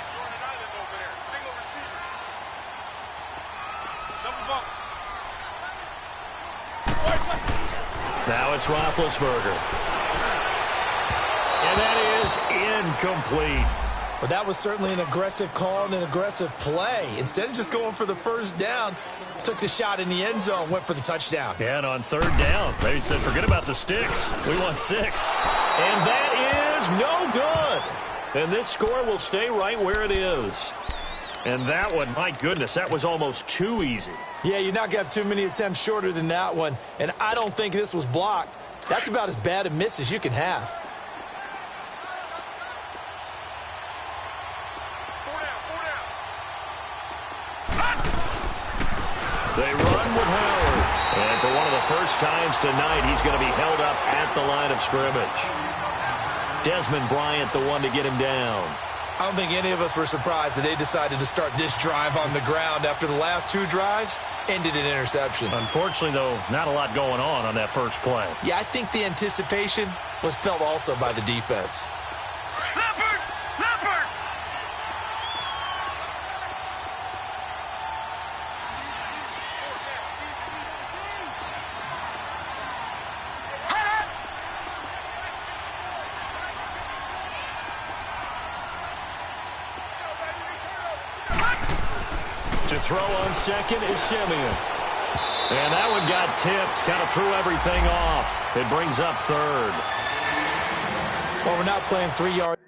Now it's Roethlisberger. And that is incomplete. But that was certainly an aggressive call and an aggressive play. Instead of just going for the first down, took the shot in the end zone, went for the touchdown. Yeah, and on 3rd down, they said, forget about the sticks. We want 6. And that is no good. And this score will stay right where it is. And that one, my goodness, that was almost too easy. Yeah, you're not going to have too many attempts shorter than that one. And I don't think this was blocked. That's about as bad a miss as you can have. They run with for one of the first times tonight, he's going to be held up at the line of scrimmage. Desmond Bryant, the one to get him down. I don't think any of us were surprised that they decided to start this drive on the ground after the last two drives ended in interceptions. Unfortunately, though, not a lot going on that first play. Yeah, I think the anticipation was felt also by the defense. Leopard! Leopard! To throw on second is Simeon. And that one got tipped, kind of threw everything off. It brings up third. Well, we're not playing 3 yards.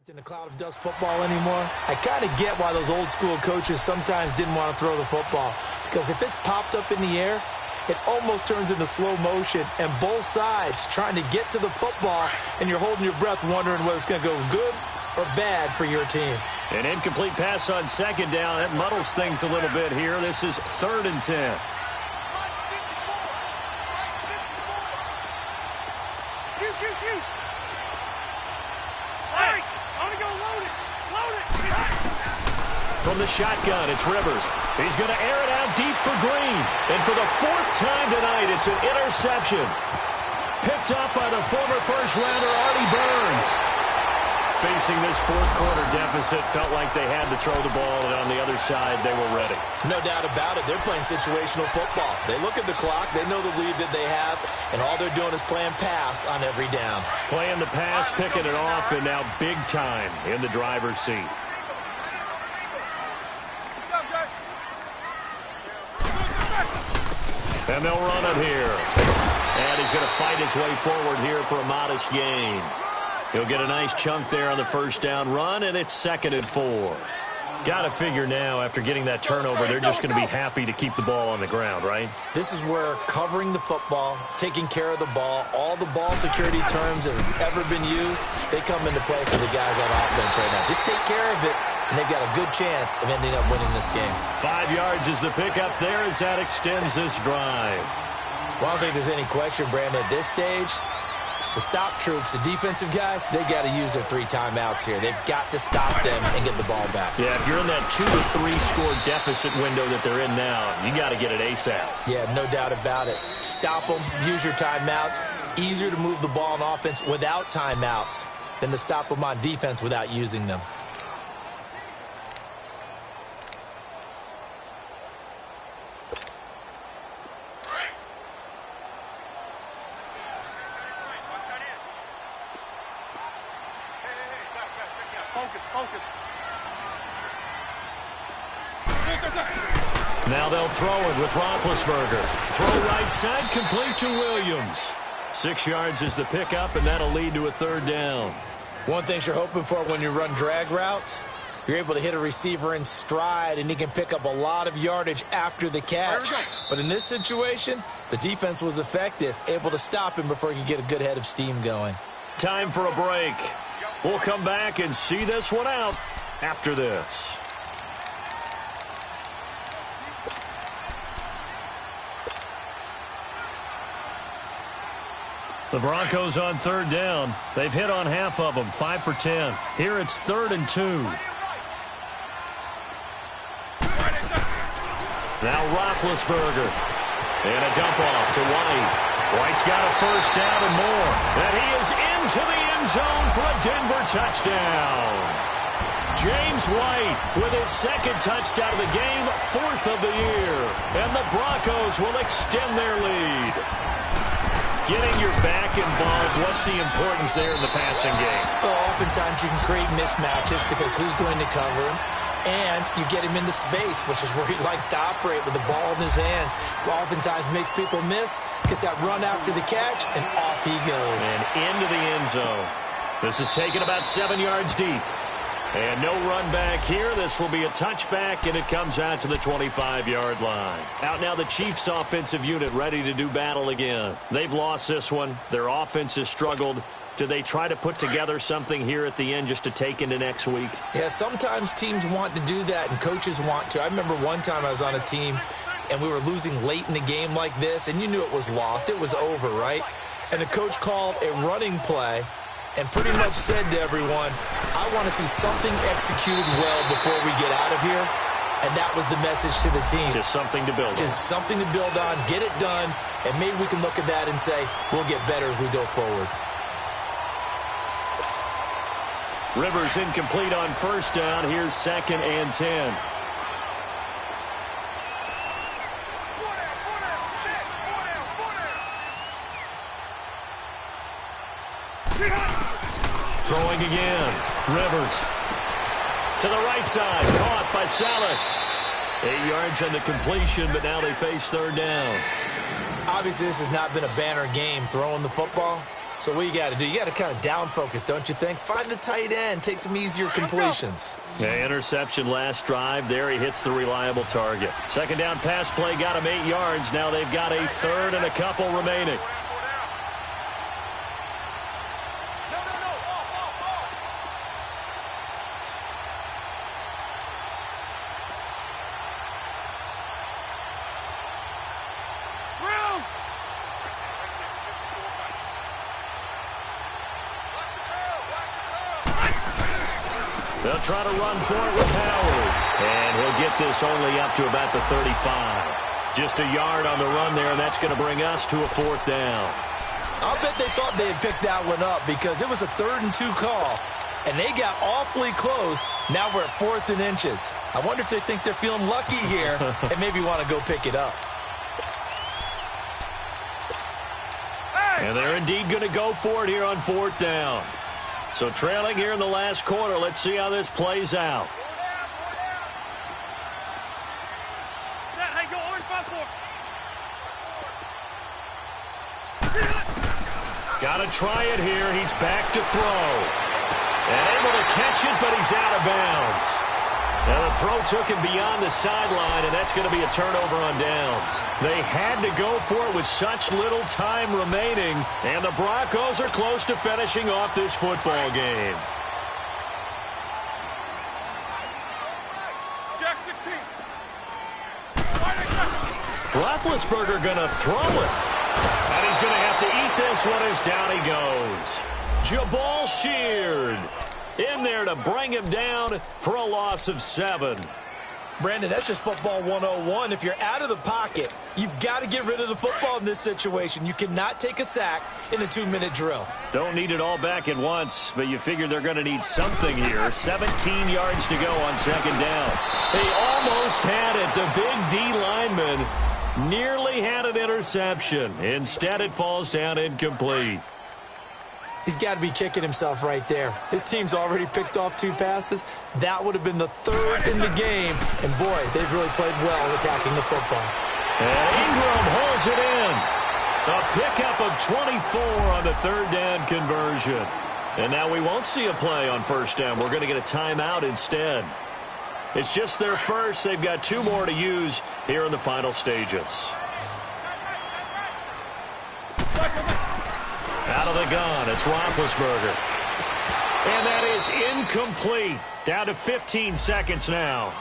In a cloud of dust football anymore. I kind of get why those old school coaches sometimes didn't want to throw the football, because if it's popped up in the air, it almost turns into slow motion, and both sides trying to get to the football, and you're holding your breath wondering whether it's going to go good or bad for your team. An incomplete pass on second down. That muddles things a little bit here. This is 3rd and 10. From the shotgun, it's Rivers. He's going to air it out deep for Green. And for the 4th time tonight, it's an interception. Picked up by the former first-rounder, Artie Burns. Facing this fourth-quarter deficit, felt like they had to throw the ball, and on the other side, they were ready. No doubt about it. They're playing situational football. They look at the clock. They know the lead that they have, and all they're doing is playing pass on every down. Playing the pass, picking it off, and now big time in the driver's seat. And they'll run it here. And he's going to fight his way forward here for a modest gain. He'll get a nice chunk there on the first down run, and it's 2nd and 4. Got to figure now, after getting that turnover, they're just going to be happy to keep the ball on the ground, right? This is where covering the football, taking care of the ball, all the ball security terms that have ever been used, they come into play for the guys on offense right now. Just take care of it, and they've got a good chance of ending up winning this game. 5 yards is the pickup there as that extends this drive. Well, I don't think there's any question, Brandon, at this stage. The stop troops, the defensive guys, they got to use their 3 timeouts here. They've got to stop them and get the ball back. Yeah, if you're in that 2 to 3 score deficit window that they're in now, you got to get it ASAP. Yeah, no doubt about it. Stop them, use your timeouts. Easier to move the ball on offense without timeouts than to stop them on defense without using them. Now they'll throw it with Roethlisberger. Throw right side, complete to Williams. 6 yards is the pickup, and that'll lead to a 3rd down. One thing you're hoping for when you run drag routes, you're able to hit a receiver in stride, and he can pick up a lot of yardage after the catch. But in this situation, the defense was effective, able to stop him before he could get a good head of steam going. Time for a break. We'll come back and see this one out after this. The Broncos on 3rd down. They've hit on half of them, 5 for 10. Here it's 3rd and 2. Now Roethlisberger. And a dump off to White. White's got a first down and more. And he is into the end zone for a Denver touchdown. James White with his 2nd touchdown of the game, 4th of the year. And the Broncos will extend their lead. Getting your back involved, what's the importance there in the passing game? Well, oftentimes you can create mismatches because who's going to cover him? And you get him into space, which is where he likes to operate with the ball in his hands. Oftentimes makes people miss, gets that run after the catch, and off he goes. And into the end zone. This is taken about 7 yards deep. And no run back here. This will be a touchback, and it comes out to the 25-yard line. Out now the Chiefs' offensive unit ready to do battle again. They've lost this one. Their offense has struggled. Do they try to put together something here at the end just to take into next week? Yeah, sometimes teams want to do that, and coaches want to. I remember one time I was on a team, and we were losing late in the game like this, and you knew it was lost. It was over, right? And the coach called a running play and pretty much said to everyone, I want to see something executed well before we get out of here. And that was the message to the team. Just something to build on. Just something to build on, get it done, and maybe we can look at that and say, we'll get better as we go forward. Rivers incomplete on first down. Here's 2nd and 10. Throwing again. Rivers to the right side. Caught by Saleh. 8 yards on the completion, but now they face 3rd down. Obviously, this has not been a banner game throwing the football. So what you got to do, you got to kind of down focus, don't you think? Find the tight end, take some easier completions. Yeah, interception last drive. There he hits the reliable target. 2nd down pass play got him 8 yards. Now they've got a 3rd and a couple remaining. They'll try to run for it with Howard. And he'll get this only up to about the 35. Just a yard on the run there, and that's going to bring us to a 4th down. I'll bet they thought they had picked that one up because it was a 3rd and 2 call, and they got awfully close. Now we're at 4th and inches. I wonder if they think they're feeling lucky here and maybe want to go pick it up. And they're indeed going to go for it here on 4th down. So trailing here in the last quarter. Let's see how this plays out. Hey, go orange 5-4. Got to try it here. He's back to throw. And able to catch it, but he's out of bounds. Now the throw took him beyond the sideline, and that's going to be a turnover on downs. They had to go for it with such little time remaining, and the Broncos are close to finishing off this football game. Jack 16. Roethlisberger going to throw it. And he's going to have to eat this one as down he goes. Jabal Sheard in there to bring him down for a loss of 7. Brandon, that's just football 101. If you're out of the pocket, you've got to get rid of the football in this situation. You cannot take a sack in a 2-minute drill. Don't need it all back at once, but you figure they're going to need something here. 17 yards to go on 2nd down. They almost had it. The big D lineman nearly had an interception. Instead, it falls down incomplete. He's got to be kicking himself right there. His team's already picked off 2 passes. That would have been the 3rd in the game. And, boy, they've really played well attacking the football. And Ingram holds it in. A pickup of 24 on the 3rd down conversion. And now we won't see a play on 1st down. We're going to get a timeout instead. It's just their first. They've got 2 more to use here in the final stages. Out of the gun, it's Roethlisberger. And that is incomplete. Down to 15 seconds now.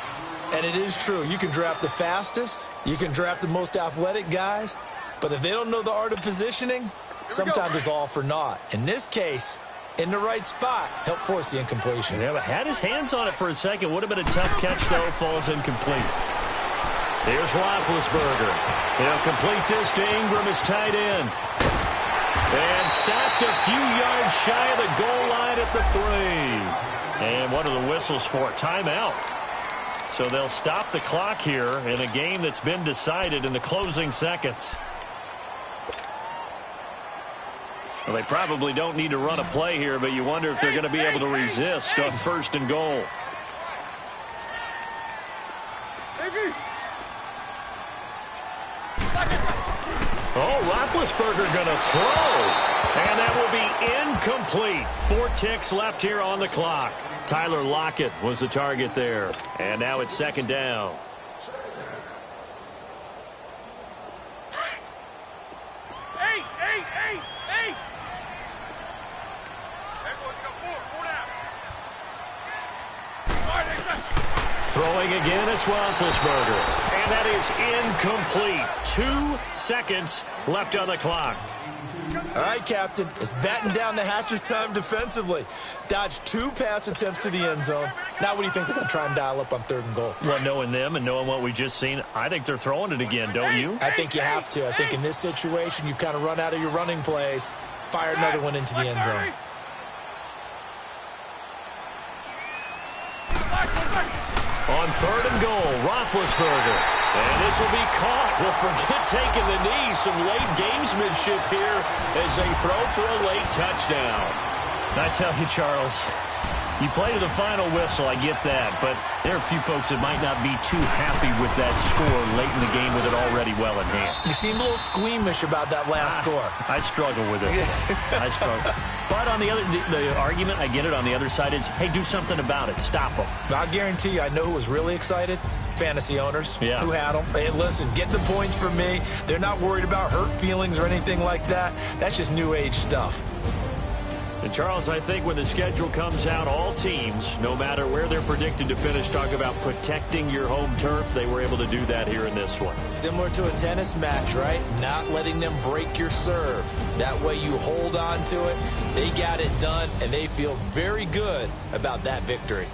And it is true. You can draft the fastest. You can draft the most athletic guys. But if they don't know the art of positioning, sometimes it's all for naught. In this case, in the right spot, helped force the incompletion. Yeah, but had his hands on it for a second. Would have been a tough catch, though. Falls incomplete. Here's Roethlisberger. He'll complete this to Ingram as tight end. And stopped a few yards shy of the goal line at the 3. And what are the whistles for? Timeout. So they'll stop the clock here in a game that's been decided in the closing seconds. Well, they probably don't need to run a play here, but you wonder if they're going to be able to resist on 1st and goal. Oh, Roethlisberger going to throw. And that will be incomplete. 4 ticks left here on the clock. Tyler Lockett was the target there. And now it's second down. Throwing again, it's Roethlisberger. And that is incomplete. 2 seconds left on the clock. All right, Captain. It's batten down the hatches time defensively. Dodged 2 pass attempts to the end zone. Now what do you think they're going to try and dial up on 3rd and goal? Well, knowing them and knowing what we just seen, I think they're throwing it again, don't you? I think you have to. I think in this situation, you've kind of run out of your running plays. Fire another one into the end zone. On 3rd and goal, Roethlisberger. And this will be caught. Well, forget taking the knee. Some late gamesmanship here as they throw for a late touchdown. I tell you, Charles, you play to the final whistle, I get that. But there are a few folks that might not be too happy with that score late in the game with it already well in hand. You seem a little squeamish about that last score. I struggle with it. I struggle. But on the other, the argument, I get it, on the other side is, hey, do something about it. Stop them. I guarantee you, I know who was really excited. Fantasy owners who had them. Hey, listen, get the points for me. They're not worried about hurt feelings or anything like that. That's just new age stuff. And, Charles, I think when the schedule comes out, all teams, no matter where they're predicted to finish, talk about protecting your home turf. They were able to do that here in this one. Similar to a tennis match, right? Not letting them break your serve. That way you hold on to it. They got it done, and they feel very good about that victory.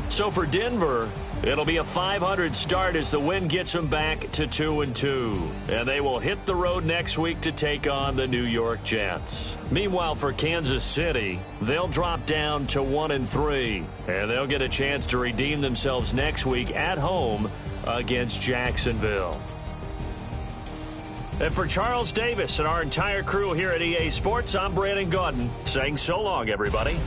So for Denver, it'll be a 500 start as the win gets them back to 2-2. And they will hit the road next week to take on the New York Jets. Meanwhile, for Kansas City, they'll drop down to 1-3. And they'll get a chance to redeem themselves next week at home against Jacksonville. And for Charles Davis and our entire crew here at EA Sports, I'm Brandon Gaudin saying so long, everybody.